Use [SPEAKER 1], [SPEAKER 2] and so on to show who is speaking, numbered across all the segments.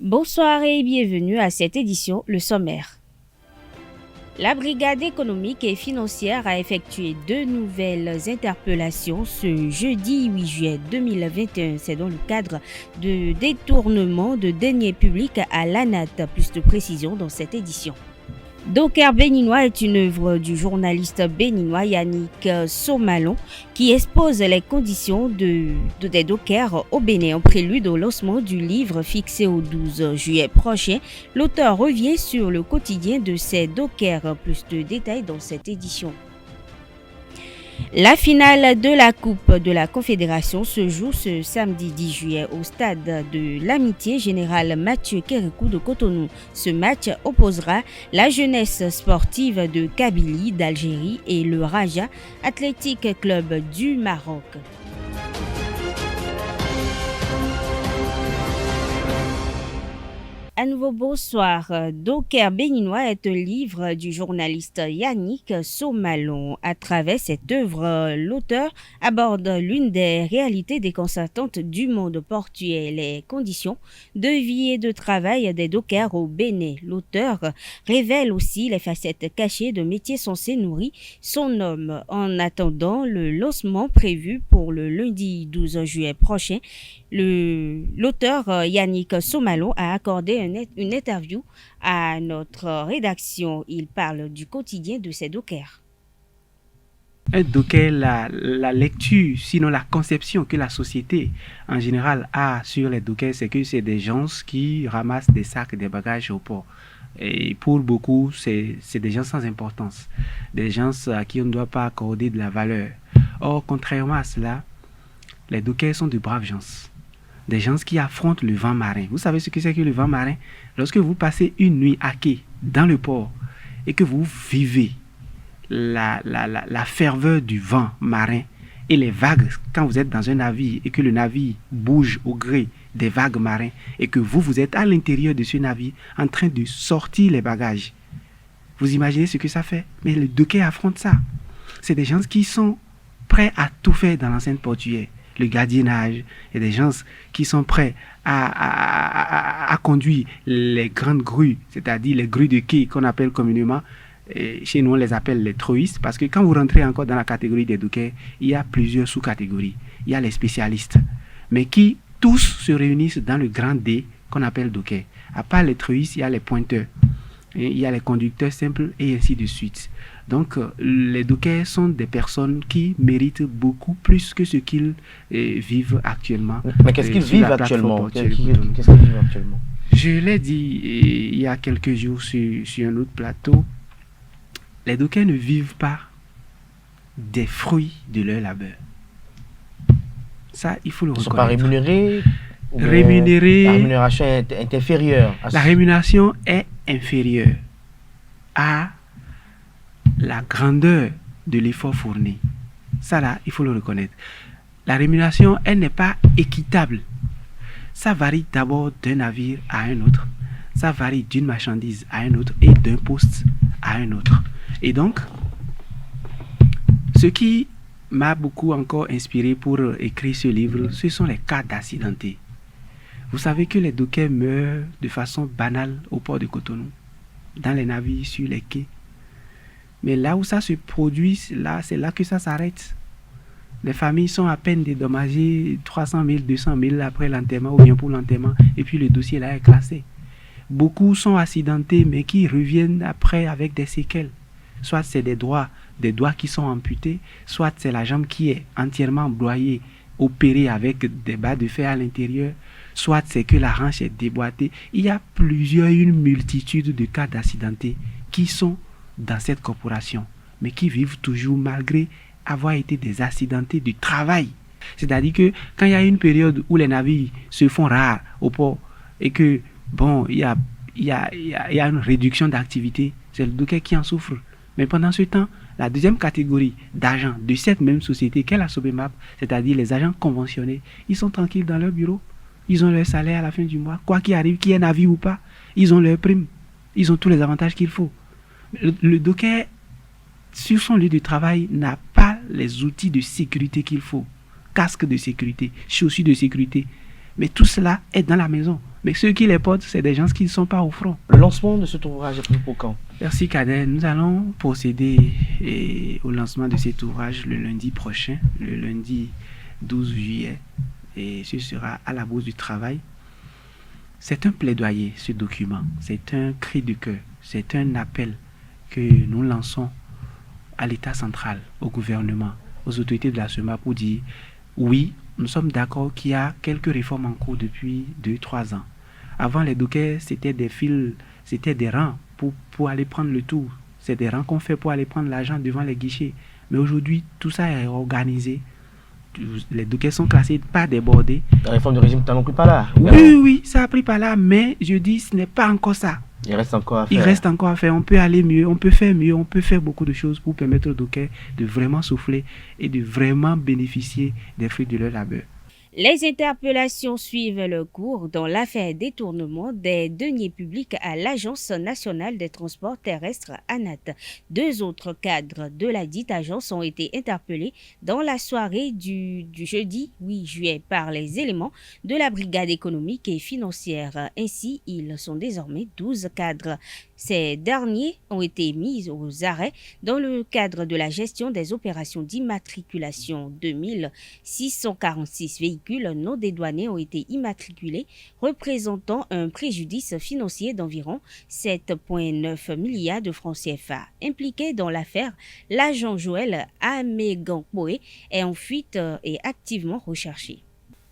[SPEAKER 1] Bonsoir et bienvenue à cette édition, le sommaire. La brigade économique et financière a effectué 2 nouvelles interpellations ce jeudi 8 juillet 2021. C'est dans le cadre de détournement de deniers publics à l'ANAT. Plus de précisions dans cette édition. Docker béninois est une œuvre du journaliste béninois Yannick Somalon qui expose les conditions des dockers au Bénin. En prélude au lancement du livre fixé au 12 juillet prochain, l'auteur revient sur le quotidien de ces dockers. Plus de détails dans cette édition. La finale de la Coupe de la Confédération se joue ce samedi 10 juillet au stade de l'Amitié Général Mathieu Kérékou de Cotonou. Ce match opposera la jeunesse sportive de Kabylie d'Algérie et le Raja Athletic Club du Maroc. À nouveau, bonsoir. Docker béninois est un livre du journaliste Yannick Somalon. À travers cette œuvre, l'auteur aborde l'une des réalités déconcertantes du monde portuaire, les conditions de vie et de travail des dockers au Bénin. L'auteur révèle aussi les facettes cachées de métiers censés nourrir son homme. En attendant le lancement prévu pour le lundi 12 juillet prochain, l'auteur Yannick Somalon a accordé une interview à notre rédaction. Il parle du quotidien de ces dockers.
[SPEAKER 2] Un docker, la lecture, sinon la conception que la société en général a sur les dockers, c'est que c'est des gens qui ramassent des sacs, des bagages au port. Et pour beaucoup, c'est des gens sans importance, des gens à qui on ne doit pas accorder de la valeur. Or, contrairement à cela, les dockers sont de braves gens. Des gens qui affrontent le vent marin. Vous savez ce que c'est que le vent marin? Lorsque vous passez une nuit à quai dans le port et que vous vivez la ferveur du vent marin et les vagues, quand vous êtes dans un navire et que le navire bouge au gré des vagues marines et que vous êtes à l'intérieur de ce navire en train de sortir les bagages, vous imaginez ce que ça fait? Mais les dockers affrontent ça. C'est des gens qui sont prêts à tout faire dans l'enceinte portuaire. Le gardiennage, et des gens qui sont prêts à conduire les grandes grues, c'est-à-dire les grues de quai qu'on appelle communément, et chez nous on les appelle les troïstes, parce que quand vous rentrez encore dans la catégorie des dockers, il y a plusieurs sous-catégories. Il y a les spécialistes, mais qui tous se réunissent dans le grand D qu'on appelle docker. À part les troïstes, il y a les pointeurs, et il y a les conducteurs simples et ainsi de suite. Donc, les dockers sont des personnes qui méritent beaucoup plus que ce qu'ils vivent actuellement.
[SPEAKER 3] Mais qu'est-ce qu'ils vivent actuellement? Qu'est-ce qu'ils vivent actuellement?
[SPEAKER 2] Je l'ai dit il y a quelques jours sur un autre plateau, les dockers ne vivent pas des fruits de leur labeur. Ça, il faut le reconnaître.
[SPEAKER 3] Ils ne sont pas rémunérés?
[SPEAKER 2] Rémunérés.
[SPEAKER 3] La rémunération est inférieure.
[SPEAKER 2] La rémunération est inférieure à la grandeur de l'effort fourni. Ça là, il faut le reconnaître. La rémunération, elle n'est pas équitable. Ça varie d'abord d'un navire à un autre. Ça varie d'une marchandise à un autre et d'un poste à un autre. Et donc, ce qui m'a beaucoup encore inspiré pour écrire ce livre, ce sont les cas d'accidentés. Vous savez que les dockers meurent de façon banale au port de Cotonou, dans les navires, sur les quais. Mais là où ça se produit, c'est là que ça s'arrête. Les familles sont à peine dédommagées 300 000, 200 000 après l'enterrement ou bien pour l'enterrement, et puis le dossier là est classé. Beaucoup sont accidentés, mais qui reviennent après avec des séquelles. Soit c'est des doigts qui sont amputés, soit c'est la jambe qui est entièrement broyée, opérée avec des barres de fer à l'intérieur, soit c'est que la hanche est déboîtée. Il y a une multitude de cas d'accidentés qui sont dans cette corporation, mais qui vivent toujours malgré avoir été des accidentés du travail. C'est-à-dire que quand il y a une période où les navires se font rares au port et que, bon, il y a une réduction d'activité, c'est le docker qui en souffre. Mais pendant ce temps, la deuxième catégorie d'agents de cette même société qu'est la Sobemap, c'est-à-dire les agents conventionnés, ils sont tranquilles dans leur bureau, ils ont leur salaire à la fin du mois, quoi qu'il arrive, qu'il y ait navire ou pas, ils ont leur prime, ils ont tous les avantages qu'il faut. Le docker, sur son lieu de travail, n'a pas les outils de sécurité qu'il faut. Casque de sécurité, chaussures de sécurité. Mais tout cela est dans la maison. Mais ceux qui les portent, c'est des gens qui ne sont pas au front.
[SPEAKER 3] Le lancement de cet ouvrage est prévu pour quand?
[SPEAKER 2] Merci Kader. Nous allons procéder au lancement de cet ouvrage le lundi prochain, le lundi 12 juillet. Et ce sera à la Bourse du Travail. C'est un plaidoyer, ce document. C'est un cri de cœur. C'est un appel que nous lançons à l'État central, au gouvernement, aux autorités de la SEMA pour dire oui, nous sommes d'accord qu'il y a quelques réformes en cours depuis 2-3 ans. Avant, les dockers, c'était des fils, c'était des rangs pour aller prendre le tour. C'est des rangs qu'on fait pour aller prendre l'argent devant les guichets. Mais aujourd'hui, tout ça est organisé. Les dockers sont classés, pas débordés.
[SPEAKER 3] La réforme du régime talon pris par là.
[SPEAKER 2] Oui, ça a pris par là, mais je dis, ce n'est pas encore ça.
[SPEAKER 3] Il reste encore à faire.
[SPEAKER 2] Il reste encore à faire. On peut aller mieux, on peut faire mieux, on peut faire beaucoup de choses pour permettre aux dockers de vraiment souffler et de vraiment bénéficier des fruits de leur labeur.
[SPEAKER 1] Les interpellations suivent le cours dans l'affaire détournement des deniers publics à l'Agence nationale des transports terrestres ANAT. 2 autres cadres de la dite agence ont été interpellés dans la soirée du jeudi 8 juillet par les éléments de la brigade économique et financière. Ainsi, ils sont désormais 12 cadres. Ces derniers ont été mis aux arrêts dans le cadre de la gestion des opérations d'immatriculation. 2646 véhicules non dédouanés ont été immatriculés, représentant un préjudice financier d'environ 7,9 milliards de francs CFA. Impliqué dans l'affaire, l'agent Joël Amégankpoé est en fuite et activement recherché.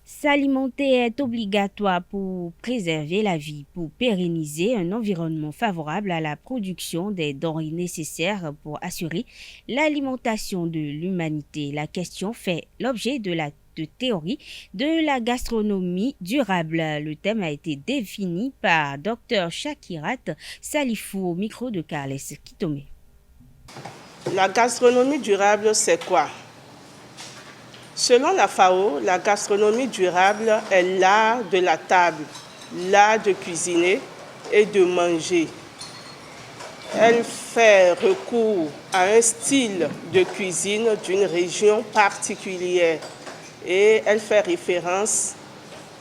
[SPEAKER 1] S'alimenter est obligatoire pour préserver la vie, pour pérenniser un environnement favorable à la production des denrées nécessaires pour assurer l'alimentation de l'humanité. La question fait l'objet de théorie de la gastronomie durable. Le thème a été défini par Dr Shakirat Salifou au micro de Carles Kitome.
[SPEAKER 4] La gastronomie durable, c'est quoi? Selon la FAO, la gastronomie durable est l'art de la table, l'art de cuisiner et de manger. Elle fait recours à un style de cuisine d'une région particulière et elle fait référence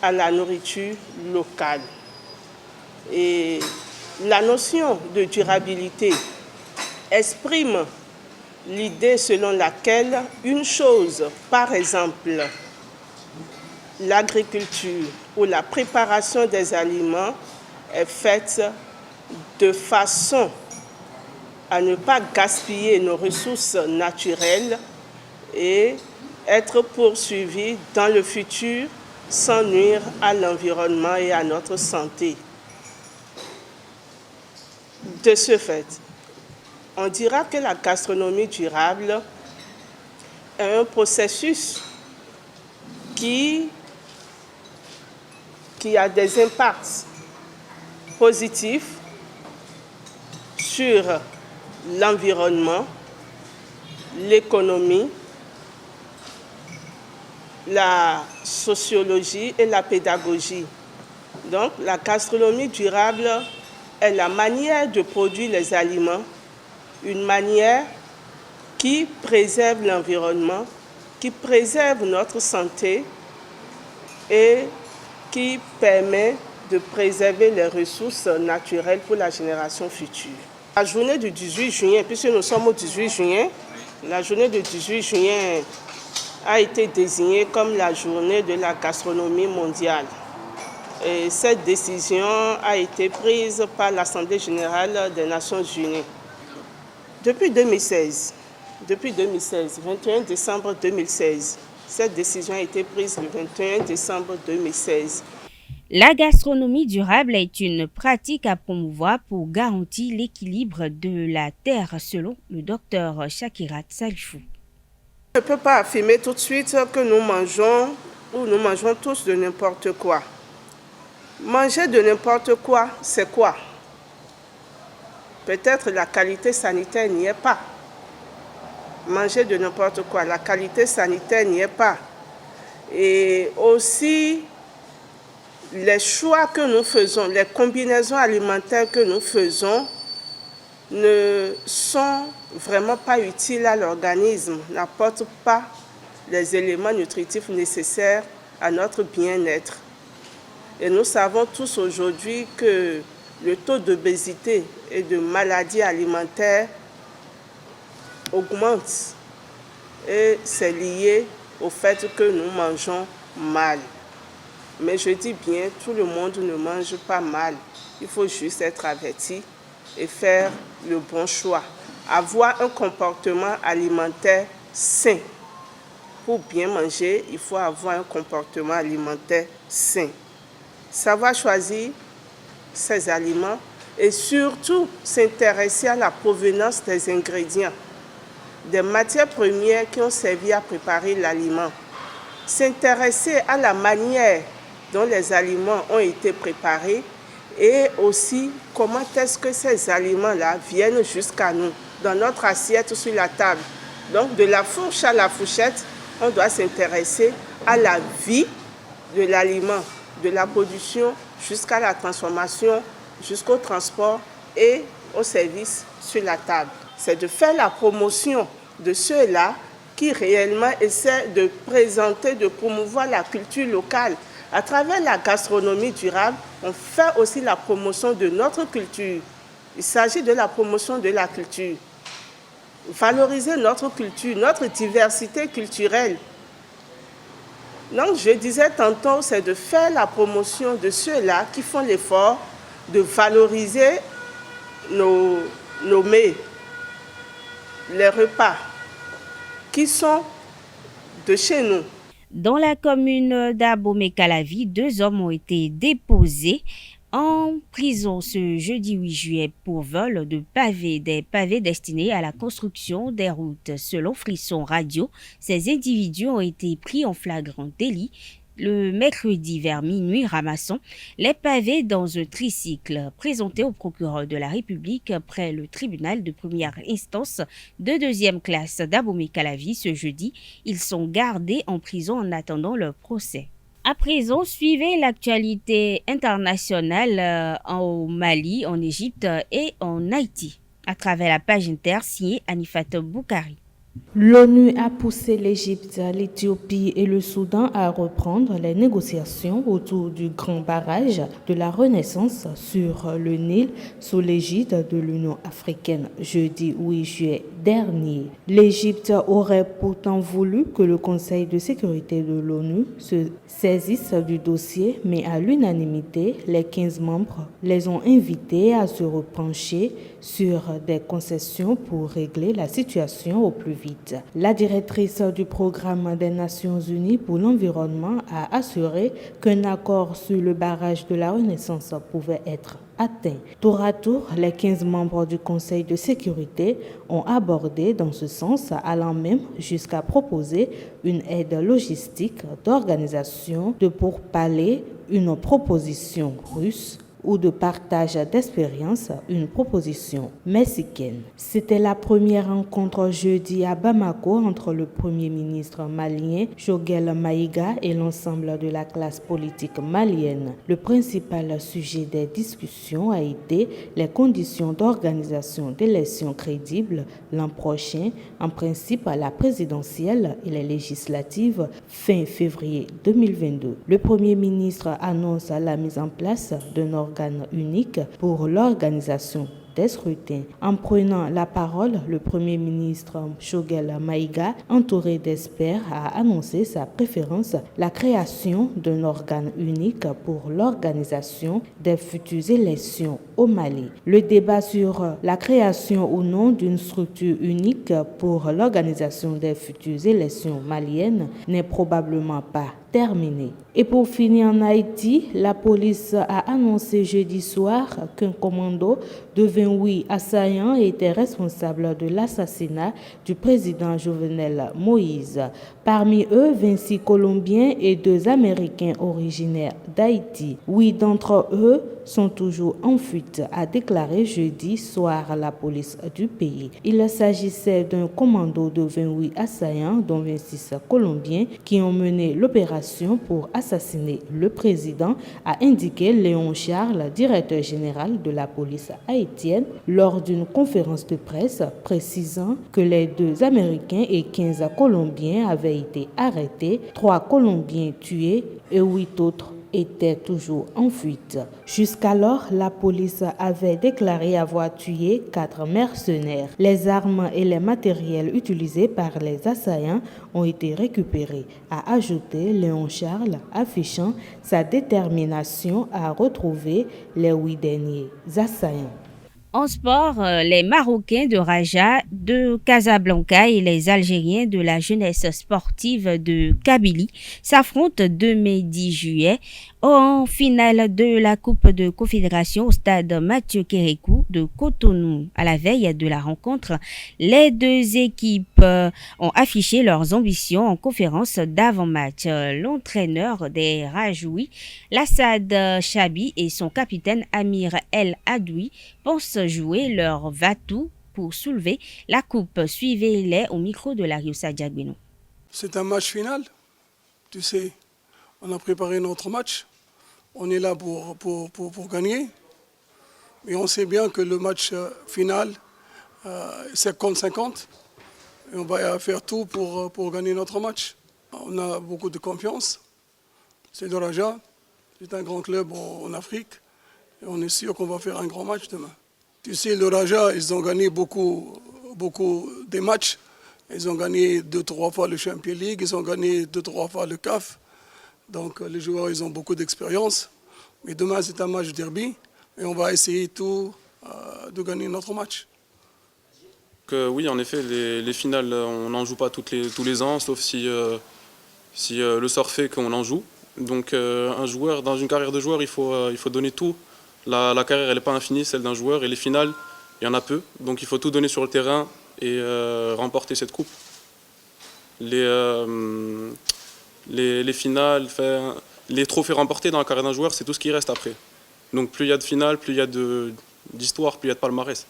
[SPEAKER 4] à la nourriture locale. Et la notion de durabilité exprime l'idée selon laquelle une chose, par exemple l'agriculture ou la préparation des aliments, est faite de façon à ne pas gaspiller nos ressources naturelles et être poursuivie dans le futur sans nuire à l'environnement et à notre santé. De ce fait, on dira que la gastronomie durable est un processus qui a des impacts positifs sur l'environnement, l'économie, la sociologie et la pédagogie. Donc, la gastronomie durable est la manière de produire les aliments, une manière qui préserve l'environnement, qui préserve notre santé et qui permet de préserver les ressources naturelles pour la génération future. La journée du 18 juin, puisque nous sommes au 18 juin, la journée du 18 juin a été désignée comme la journée de la gastronomie mondiale. Et cette décision a été prise par l'Assemblée générale des Nations unies. Depuis 2016, 21 décembre 2016, cette décision a été prise le 21 décembre 2016.
[SPEAKER 1] La gastronomie durable est une pratique à promouvoir pour garantir l'équilibre de la terre, selon le docteur Shakirat Salifou.
[SPEAKER 4] Je ne peux pas affirmer tout de suite que nous mangeons tous de n'importe quoi. Manger de n'importe quoi, c'est quoi? Peut-être la qualité sanitaire n'y est pas. Manger de n'importe quoi, la qualité sanitaire n'y est pas. Et aussi, les choix que nous faisons, les combinaisons alimentaires que nous faisons ne sont vraiment pas utiles à l'organisme, n'apportent pas les éléments nutritifs nécessaires à notre bien-être. Et nous savons tous aujourd'hui que le taux d'obésité et de maladies alimentaires augmente. Et c'est lié au fait que nous mangeons mal. Mais je dis bien, tout le monde ne mange pas mal. Il faut juste être averti et faire le bon choix. Avoir un comportement alimentaire sain. Pour bien manger, il faut avoir un comportement alimentaire sain. Savoir choisir ses aliments et surtout s'intéresser à la provenance des ingrédients, des matières premières qui ont servi à préparer l'aliment. S'intéresser à la manière dont les aliments ont été préparés et aussi comment est-ce que ces aliments-là viennent jusqu'à nous, dans notre assiette sur la table. Donc de la fourche à la fourchette, on doit s'intéresser à la vie de l'aliment, de la production jusqu'à la transformation, jusqu'au transport et au service sur la table. C'est de faire la promotion de ceux-là qui réellement essaient de présenter, de promouvoir la culture locale. À travers la gastronomie durable, on fait aussi la promotion de notre culture. Il s'agit de la promotion de la culture. Valoriser notre culture, notre diversité culturelle. Donc, je disais tantôt, c'est de faire la promotion de ceux-là qui font l'effort de valoriser nos mets, les repas qui sont de chez nous.
[SPEAKER 1] Dans la commune d'Abomey-Calavi, 2 hommes ont été déposés en prison ce jeudi 8 juillet pour vol de pavés, des pavés destinés à la construction des routes. Selon Frisson Radio, ces individus ont été pris en flagrant délit le mercredi vers minuit, ramassant les pavés dans un tricycle présenté au procureur de la République près le tribunal de première instance de 2e classe d'Abomey-Calavi ce jeudi. Ils sont gardés en prison en attendant leur procès. À présent, suivez l'actualité internationale au Mali, en Égypte et en Haïti à travers la page inter signée Anifat Boukari.
[SPEAKER 5] L'ONU a poussé l'Égypte, l'Éthiopie et le Soudan à reprendre les négociations autour du grand barrage de la Renaissance sur le Nil sous l'égide de l'Union africaine jeudi 8 juillet dernier. L'Égypte aurait pourtant voulu que le Conseil de sécurité de l'ONU se saisisse du dossier, mais à l'unanimité, les 15 membres les ont invités à se repencher sur des concessions pour régler la situation au plus vite. La directrice du programme des Nations Unies pour l'environnement a assuré qu'un accord sur le barrage de la Renaissance pouvait être atteint. Tour à tour, les 15 membres du Conseil de sécurité ont abordé dans ce sens, allant même jusqu'à proposer une aide logistique d'organisation de pourparlers, une proposition russe ou de partage d'expérience, une proposition mexicaine. C'était la première rencontre jeudi à Bamako entre le Premier ministre malien Choguel Maïga et l'ensemble de la classe politique malienne. Le principal sujet des discussions a été les conditions d'organisation d'élections crédibles l'an prochain, en principe à la présidentielle et les législatives fin février 2022. Le Premier ministre annonce la mise en place d'un organe unique pour l'organisation des scrutins. En prenant la parole, le Premier ministre Choguel Maïga, entouré d'experts, a annoncé sa préférence, la création d'un organe unique pour l'organisation des futures élections au Mali. Le débat sur la création ou non d'une structure unique pour l'organisation des futures élections maliennes n'est probablement pas terminé. Et pour finir en Haïti, la police a annoncé jeudi soir qu'un commando de 28 assaillants était responsable de l'assassinat du président Jovenel Moïse. Parmi eux, 26 Colombiens et 2 Américains originaires d'Haïti. 8 d'entre eux sont toujours en fuite, a déclaré jeudi soir la police du pays. Il s'agissait d'un commando de 28 assaillants, dont 26 Colombiens, qui ont mené l'opération pour assassiner le président, a indiqué Léon Charles, directeur général de la police haïtienne, lors d'une conférence de presse, précisant que les 2 Américains et 15 Colombiens avaient été arrêtés, 3 Colombiens tués et 8 autres était toujours en fuite. Jusqu'alors, la police avait déclaré avoir tué 4 mercenaires. Les armes et les matériels utilisés par les assaillants ont été récupérés, a ajouté Léon Charles, affichant sa détermination à retrouver les 8 derniers assaillants.
[SPEAKER 1] En sport, les Marocains de Raja de Casablanca et les Algériens de la jeunesse sportive de Kabylie s'affrontent demain 10 juillet en finale de la Coupe de Confédération au stade Mathieu Kérékou de Cotonou. À la veille de la rencontre, les deux équipes ont affiché leurs ambitions en conférence d'avant-match. L'entraîneur des Rajoui, Lassad Chabi, et son capitaine Amir El Adoui pensent jouer leur va-tout pour soulever la coupe. Suivez-les au micro de Lariosa Diagbeno.
[SPEAKER 6] C'est un match final, tu sais, on a préparé notre match, on est là pour gagner, mais on sait bien que le match final, c'est 50-50, et on va faire tout pour gagner notre match. On a beaucoup de confiance, c'est de Raja, c'est un grand club en Afrique, et on est sûr qu'on va faire un grand match demain. Tu sais, le Raja, ils ont gagné beaucoup des matchs. Ils ont gagné 2-3 fois le Champions League, ils ont gagné 2-3 fois le CAF. Donc les joueurs, ils ont beaucoup d'expérience. Mais demain, c'est un match derby et on va essayer tout de gagner notre match.
[SPEAKER 7] Oui, en effet, les finales, on n'en joue pas tous les ans, sauf si le sort fait qu'on en joue. Donc un joueur, dans une carrière de joueur, il faut donner tout. La carrière, elle n'est pas infinie, celle d'un joueur, et les finales, il y en a peu. Donc il faut tout donner sur le terrain et remporter cette coupe. Les finales, les trophées remportés dans la carrière d'un joueur, c'est tout ce qui reste après. Donc plus il y a de finales, plus il y a d'histoire, plus il y a de palmarès.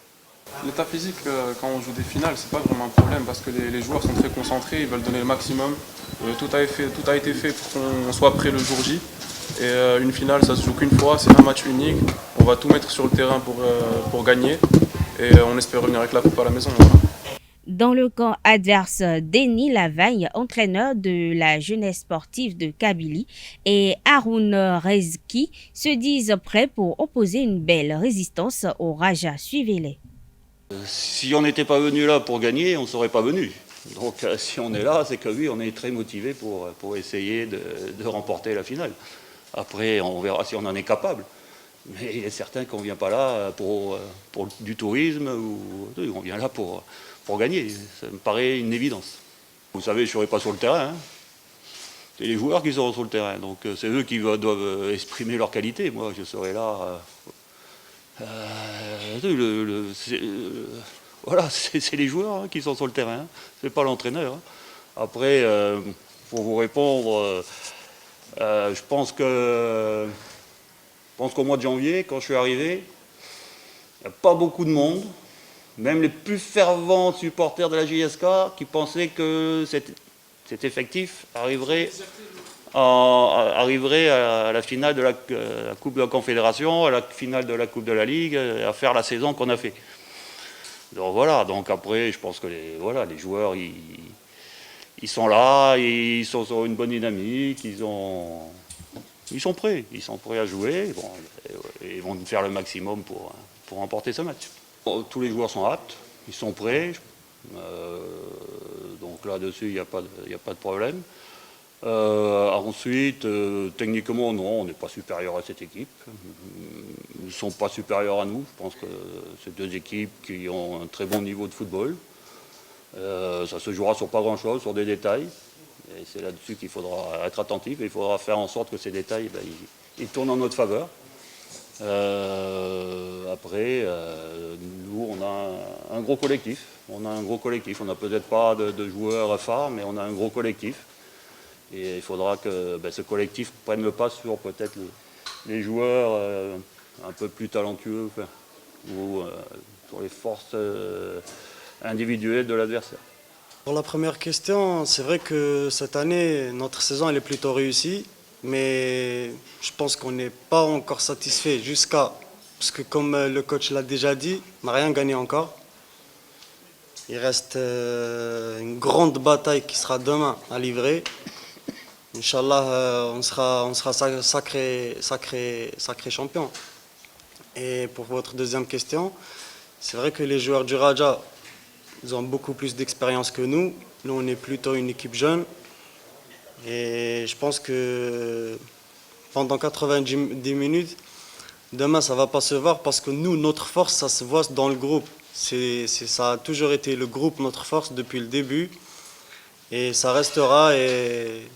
[SPEAKER 7] L'état physique, quand on joue des finales, c'est pas vraiment un problème parce que les joueurs sont très concentrés, ils veulent donner le maximum. Tout a été fait pour qu'on soit prêt le jour J. Et une finale, ça se joue qu'une fois, c'est un match unique. On va tout mettre sur le terrain pour gagner et on espère revenir avec la coupe à la maison.
[SPEAKER 1] Dans le camp adverse, Denis Lavagne, entraîneur de la jeunesse sportive de Kabylie, et Haroun Rezki se disent prêts pour opposer une belle résistance au Raja. Suivez-les.
[SPEAKER 8] Si on n'était pas venu là pour gagner, on ne serait pas venu. Donc si on est là, c'est que oui, on est très motivé pour essayer de remporter la finale. Après, on verra si on en est capable. Mais il est certain qu'on ne vient pas là pour du tourisme, on vient là pour gagner. Ça me paraît une évidence. Vous savez, je ne serai pas sur le terrain. Hein. C'est les joueurs qui seront sur le terrain. Donc c'est eux qui doivent exprimer leur qualité. Moi, je serai là. Voilà, c'est les joueurs qui sont sur le terrain. C'est pas l'entraîneur. Hein. Après, pour vous répondre... je pense qu'au mois de janvier, quand je suis arrivé, il n'y a pas beaucoup de monde, même les plus fervents supporters de la JSK, qui pensaient que cet effectif arriverait à la finale de la Coupe de la Confédération, à la finale de la Coupe de la Ligue, à faire la saison qu'on a fait. Donc voilà, donc après, je pense que les joueurs, ils sont là, ils sont sur une bonne dynamique, ils sont prêts à jouer, bon, et ils vont faire le maximum pour remporter ce match. Tous les joueurs sont aptes, ils sont prêts, donc là-dessus il n'y a pas de problème. Ensuite, techniquement, non, on n'est pas supérieur à cette équipe. Ils ne sont pas supérieurs à nous. Je pense que c'est deux équipes qui ont un très bon niveau de football. Ça se jouera sur pas grand-chose, sur des détails. Et c'est là-dessus qu'il faudra être attentif et il faudra faire en sorte que ces détails ils tournent en notre faveur. Après, nous, on a un gros collectif. On n'a peut-être pas de joueurs phares, mais on a un gros collectif. Et il faudra que ce collectif prenne le pas sur peut-être les joueurs un peu plus talentueux ou sur les forces individuelles de l'adversaire.
[SPEAKER 9] Pour la première question, c'est vrai que cette année, notre saison elle est plutôt réussie, mais je pense qu'on n'est pas encore satisfait parce que comme le coach l'a déjà dit, on n'a rien gagné encore. Il reste une grande bataille qui sera demain à livrer. Inch'Allah, on sera sacré champion. Et pour votre deuxième question, c'est vrai que les joueurs du Raja, ils ont beaucoup plus d'expérience que nous. Nous, on est plutôt une équipe jeune. Et je pense que pendant 90 minutes, demain, ça ne va pas se voir parce que nous, notre force, ça se voit dans le groupe. Ça a toujours été le groupe, notre force, depuis le début. Et ça restera et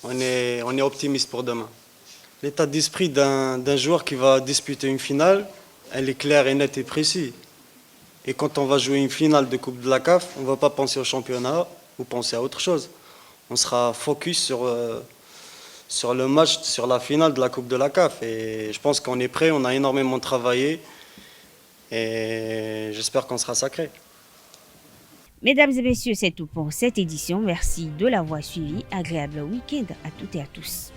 [SPEAKER 9] on est optimiste pour demain. L'état d'esprit d'un joueur qui va disputer une finale, elle est claire et nette et précise. Et quand on va jouer une finale de Coupe de la CAF, on ne va pas penser au championnat ou penser à autre chose. On sera focus sur le match, sur la finale de la Coupe de la CAF. Et je pense qu'on est prêt, on a énormément travaillé et j'espère qu'on sera sacré.
[SPEAKER 1] Mesdames et messieurs, c'est tout pour cette édition. Merci de l'avoir suivi. Agréable week-end à toutes et à tous.